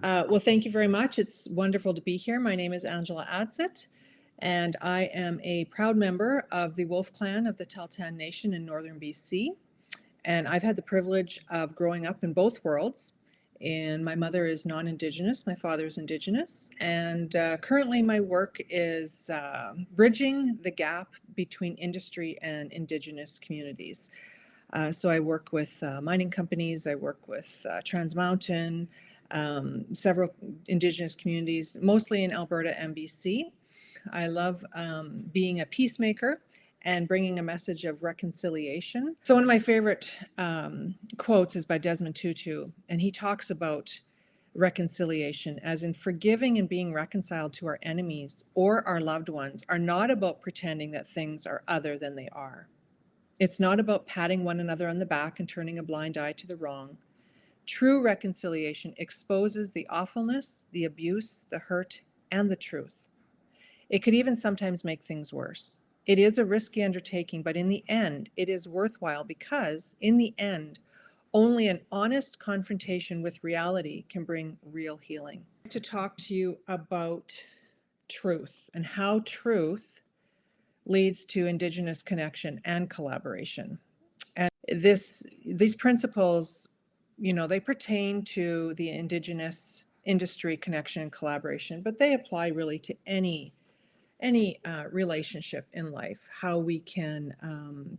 Well, thank you very much. It's wonderful to be here. My name is Angela Adsit, and I am a proud member of the Wolf Clan of the Tahltan Nation in northern BC. And I've had the privilege of growing up in both worlds. And my mother is non-Indigenous, my father is Indigenous. And currently my work is bridging the gap between industry and Indigenous communities. So I work with mining companies, I work with Trans Mountain, several Indigenous communities, mostly in Alberta and BC. I love being a peacemaker and bringing a message of reconciliation. So one of my favorite quotes is by Desmond Tutu, and he talks about reconciliation as in forgiving and being reconciled to our enemies or our loved ones are not about pretending that things are other than they are. It's not about patting one another on the back and turning a blind eye to the wrong. True reconciliation exposes the awfulness, the abuse, the hurt, and the truth. It could even sometimes make things worse. It is a risky undertaking, but in the end, it is worthwhile because, in the end, only an honest confrontation with reality can bring real healing. To talk to you about truth and how truth leads to Indigenous connection and collaboration. And these principles, they pertain to the Indigenous industry connection and collaboration, but they apply really to any relationship in life, how we can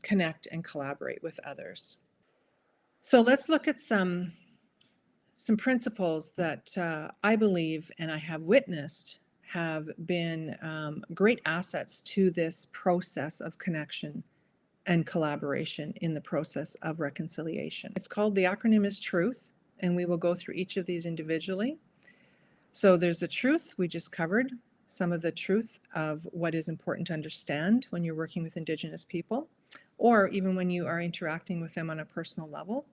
connect and collaborate with others. So let's look at some principles that I believe and I have witnessed have been great assets to this process of connection and collaboration in the process of reconciliation. It's called, the acronym is TRUTH, and we will go through each of these individually. So there's the truth we just covered, some of the truth of what is important to understand when you're working with Indigenous people, or even when you are interacting with them on a personal level.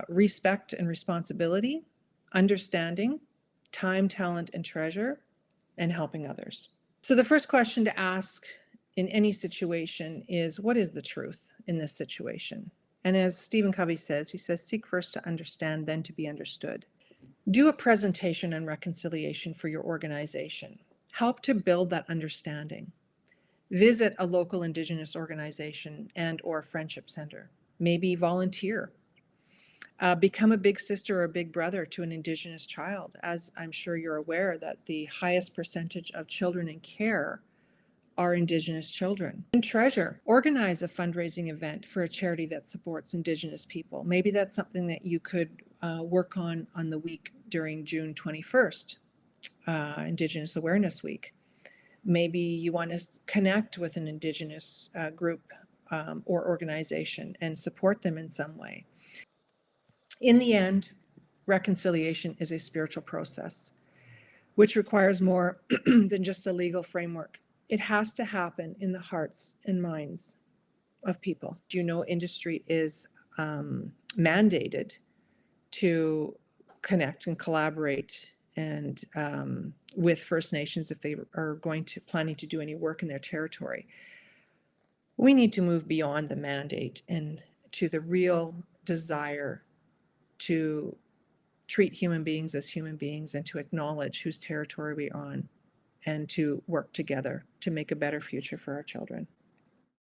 Respect and responsibility, understanding, time, talent, and treasure, and helping others. So the first question to ask in any situation is, what is the truth in this situation? And as Stephen Covey says, he says, seek first to understand, then to be understood. Do a presentation on reconciliation for your organization. Help to build that understanding. Visit a local Indigenous organization and or friendship center. Maybe volunteer. Become a big sister or a big brother to an Indigenous child, as I'm sure you're aware that the highest percentage of children in care are Indigenous children. And treasure. Organize a fundraising event for a charity that supports Indigenous people. Maybe that's something that you could work on the week during June 21st, Indigenous Awareness Week. Maybe you want to connect with an Indigenous group or organization and support them in some way. In the end, reconciliation is a spiritual process, which requires more than just a legal framework. It has to happen in the hearts and minds of people. Industry is mandated to connect and collaborate and with First Nations if they are planning to do any work in their territory. We need to move beyond the mandate and to the real desire to treat human beings as human beings and to acknowledge whose territory we're on and to work together to make a better future for our children.